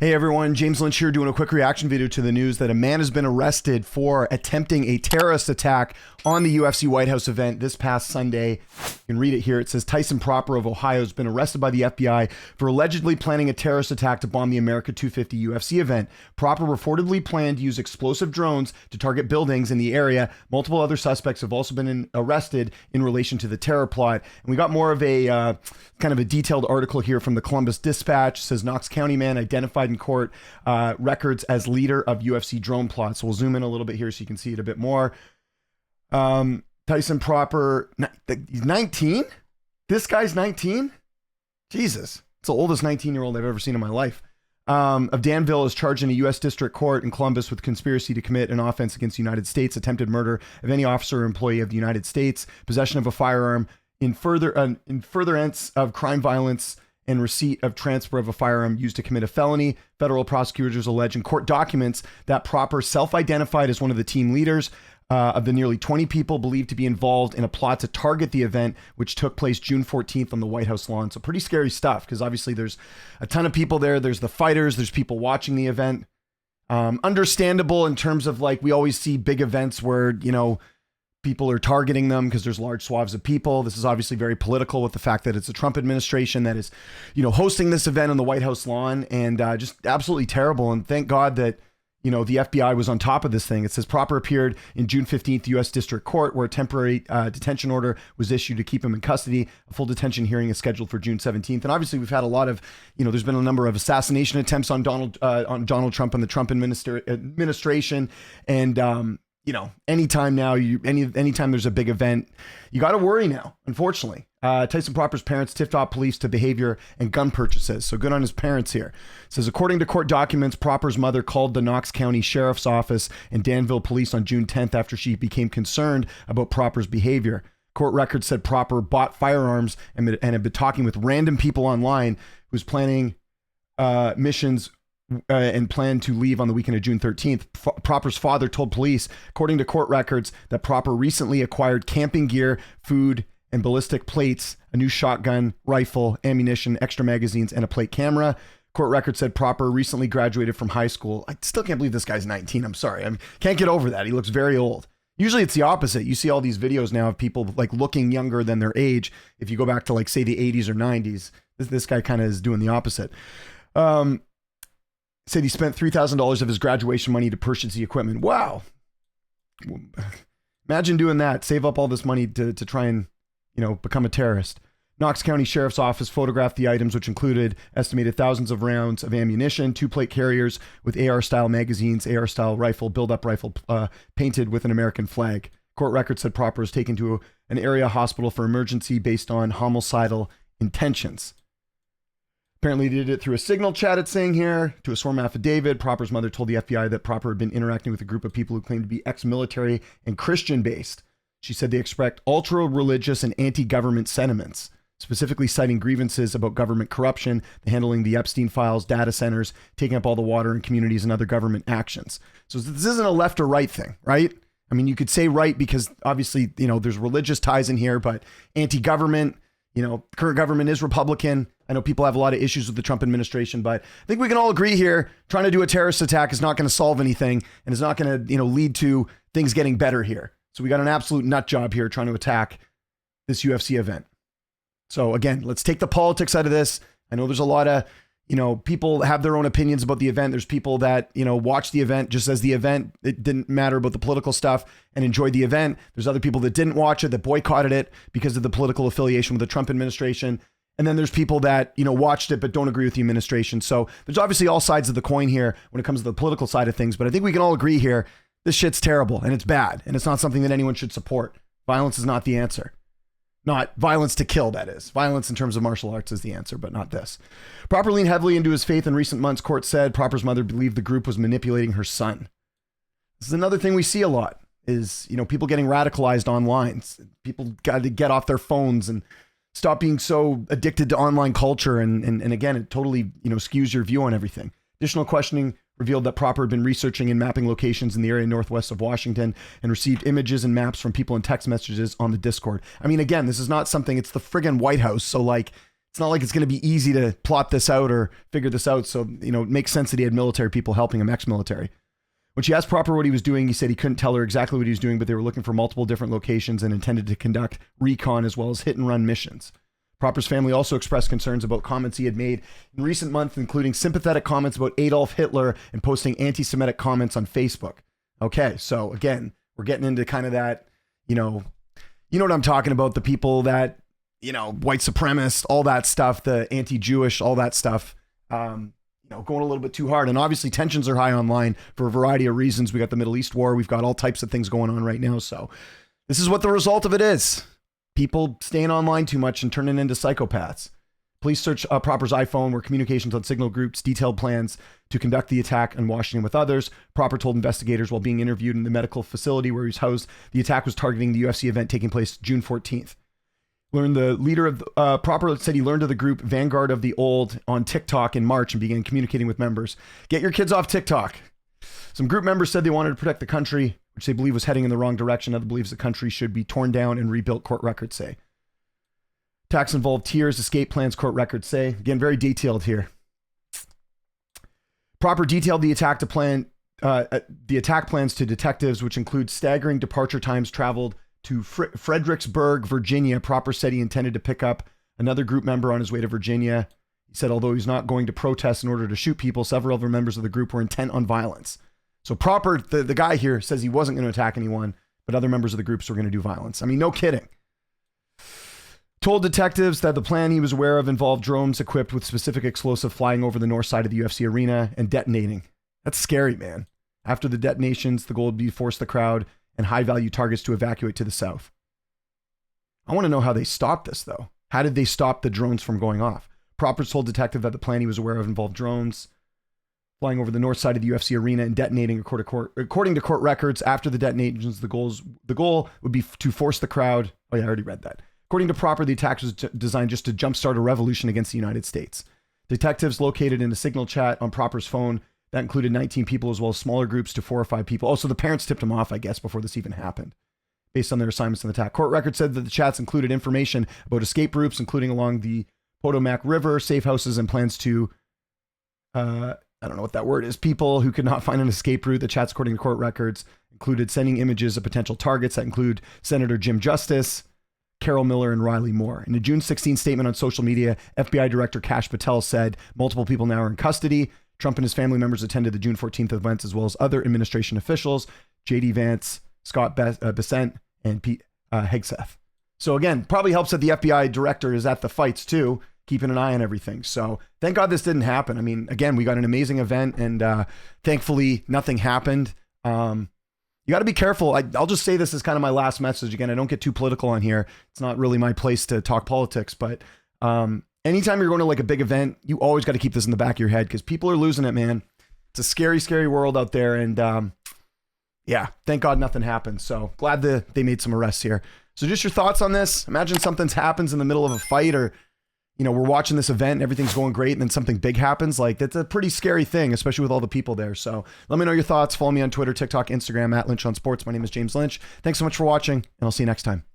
Hey everyone, James Lynch here doing a quick reaction video to the news that a man has been arrested for attempting a terrorist attack on the UFC White House event this past Sunday. You can read it here. It says Tyson Proper of Ohio has been arrested by the FBI for allegedly planning a terrorist attack to bomb the America 250 UFC event. Proper reportedly planned to use explosive drones to target buildings in the area. Multiple other suspects have also been arrested in relation to the terror plot. And we got more of a kind of a detailed article here from the Columbus Dispatch. It says Knox County man identified in court records as leader of UFC drone plot. So we'll zoom in a little bit here so you can see it a bit more. Tyson Proper, he's 19? This guy's 19? Jesus. It's the oldest 19-year-old I've ever seen in my life. Of Danville is charged in a U.S. District Court in Columbus with conspiracy to commit an offense against the United States, attempted murder of any officer or employee of the United States, possession of a firearm, in furtherance of crime violence, and receipt of transfer of a firearm used to commit a felony. Federal prosecutors allege in court documents that Proper self-identified as one of the team leaders of the nearly 20 people believed to be involved in a plot to target the event, which took place June 14th on the White House lawn. So pretty scary stuff, because obviously there's a ton of people there. There's the fighters, there's people watching the event. Understandable in terms of, like, we always see big events where, you know, people are targeting them because there's large swaths of people. This is obviously very political with the fact that it's a Trump administration that is, you know, hosting this event on the White House lawn, and just absolutely terrible. And thank God that, you know, the FBI was on top of this thing. It says Proper appeared in June 15th U.S. District Court, where a temporary detention order was issued to keep him in custody. A full detention hearing is scheduled for June 17th. And obviously we've had a lot of, you know, there's been a number of assassination attempts on Donald Trump and the Trump administration. And, you know, anytime now, anytime there's a big event, you got to worry now, unfortunately. Tyson Proper's parents tipped off police to behavior and gun purchases. So good on his parents here. It says, according to court documents, Proper's mother called the Knox County Sheriff's Office and Danville Police on June 10th after she became concerned about Proper's behavior. Court records said Proper bought firearms and had been talking with random people online who was planning missions and planned to leave on the weekend of June 13th. Proper's father told police, according to court records, that Proper recently acquired camping gear, food, and ballistic plates, a new shotgun, rifle, ammunition, extra magazines, and a plate camera. Court records said Proper recently graduated from high school. I still can't believe this guy's 19. I'm sorry. I can't get over that. He looks very old. Usually it's the opposite. You see all these videos now of people like looking younger than their age. If you go back to, like, say the 80s or 90s, this guy kind of is doing the opposite. Said he spent $3,000 of his graduation money to purchase the equipment. Wow. Imagine doing that. Save up all this money to try and, you know, become a terrorist. Knox County Sheriff's Office photographed the items, which included estimated thousands of rounds of ammunition, 2 plate carriers with AR-style magazines, AR-style rifle, build-up rifle painted with an American flag. Court records said Proper was taken to an area hospital for emergency based on homicidal intentions. Apparently they did it through a signal chat, it's saying here, to a sworn affidavit. Proper's mother told the FBI that Proper had been interacting with a group of people who claimed to be ex-military and Christian-based. She said they expressed ultra-religious and anti-government sentiments, specifically citing grievances about government corruption, the handling the Epstein files, data centers, taking up all the water in communities, and other government actions. So this isn't a left or right thing, right? I mean, you could say right because obviously, you know, there's religious ties in here, but anti-government, you know, current government is Republican. I know people have a lot of issues with the Trump administration, but I think we can all agree here, trying to do a terrorist attack is not going to solve anything and is not going to, you know, lead to things getting better here. So we got an absolute nut job here trying to attack this UFC event. So again, let's take the politics out of this. I know there's a lot of, you know, people have their own opinions about the event. There's people that, you know, watch the event just as the event. It didn't matter about the political stuff and enjoyed the event. There's other people that didn't watch it, that boycotted it because of the political affiliation with the Trump administration. And then there's people that, you know, watched it but don't agree with the administration. So there's obviously all sides of the coin here when it comes to the political side of things. But I think we can all agree here, this shit's terrible and it's bad. And it's not something that anyone should support. Violence is not the answer. Not violence to kill, that is. Violence in terms of martial arts is the answer, but not this. Proper leaned heavily into his faith in recent months. Court said Proper's mother believed the group was manipulating her son. This is another thing we see a lot is, you know, people getting radicalized online. People got to get off their phones and stop being so addicted to online culture. And again, it totally, you know, skews your view on everything. Additional questioning revealed that Proper had been researching and mapping locations in the area northwest of Washington and received images and maps from people in text messages on the Discord. I mean, again, this is not something, it's the friggin' White House. So like, It's not like it's going to be easy to plot this out or figure this out. So, it makes sense that he had military people helping him, ex-military. When she asked Proper what he was doing, he said he couldn't tell her exactly what he was doing, but they were looking for multiple different locations and intended to conduct recon as well as hit and run missions. Proper's family also expressed concerns about comments he had made in recent months, including sympathetic comments about Adolf Hitler and posting anti-Semitic comments on Facebook. Okay, so again, we're getting into kind of that, you know what I'm talking about, the people that, white supremacists, all that stuff, the anti-Jewish, all that stuff, going a little bit too hard. And obviously tensions are high online for a variety of reasons. We got the Middle East war. We've got all types of things going on right now. So this is what the result of it is. People staying online too much and turning into psychopaths. Police search Proper's iPhone where communications on Signal Group's detailed plans to conduct the attack in Washington with others. Proper told investigators while being interviewed in the medical facility where he was housed, the attack was targeting the UFC event taking place June 14th. The leader of Proper said he learned of the group Vanguard of the Old on TikTok in March and began communicating with members. Get your kids off TikTok. Some group members said they wanted to protect the country, which they believe was heading in the wrong direction. Others believes the country should be torn down and rebuilt, court records say. Attacks involved tiers, escape plans, court records say. Again, very detailed here. Proper detailed the attack plans to detectives, which include staggering departure times traveled to Fredericksburg, Virginia. Proper said he intended to pick up another group member on his way to Virginia. He said, although he's not going to protest in order to shoot people, several other members of the group were intent on violence. So Proper, the guy here, says he wasn't going to attack anyone, but other members of the groups were going to do violence. I mean, no kidding. Told detectives that the plan he was aware of involved drones equipped with specific explosive flying over the north side of the UFC arena and detonating. That's scary, man. After the detonations, the goal would be to force the crowd and high-value targets to evacuate to the south. I want to know how they stopped this, though. How did they stop the drones from going off? Proper told detective that the plan he was aware of involved drones flying over the north side of the UFC arena and detonating according to court records. After the detonations, the goal would be to force the crowd. Oh, yeah, I already read that. According to Proper, the attack was designed just to jumpstart a revolution against the United States. Detectives located in a signal chat on Proper's phone that included 19 people as well as smaller groups to 4 or 5 people. Also, the parents tipped him off, I guess, before this even happened, based on their assignments in the attack. Court records said that the chats included information about escape routes, including along the Potomac River, safe houses, and plans to, I don't know what that word is, people who could not find an escape route. The chats, according to court records, included sending images of potential targets that include Senator Jim Justice, Carol Miller, and Riley Moore. In a June 16 statement on social media, FBI Director Kash Patel said multiple people now are in custody. Trump and his family members attended the June 14th events as well as other administration officials, J.D. Vance, Scott Bessent, and Pete Hegseth. So again, probably helps that the FBI director is at the fights too, keeping an eye on everything. So thank God this didn't happen. I mean, again, we got an amazing event and thankfully nothing happened. You got to be careful. I'll just say this as kind of my last message. Again, I don't get too political on here. It's not really my place to talk politics, but anytime you're going to like a big event, you always got to keep this in the back of your head because people are losing it, man. It's a scary, scary world out there. And yeah, thank God nothing happened. So glad that they made some arrests here. So just your thoughts on this. Imagine something happens in the middle of a fight or, we're watching this event and everything's going great and then something big happens. Like that's a pretty scary thing, especially with all the people there. So let me know your thoughts. Follow me on Twitter, TikTok, Instagram @Lynch on Sports. My name is James Lynch. Thanks so much for watching and I'll see you next time.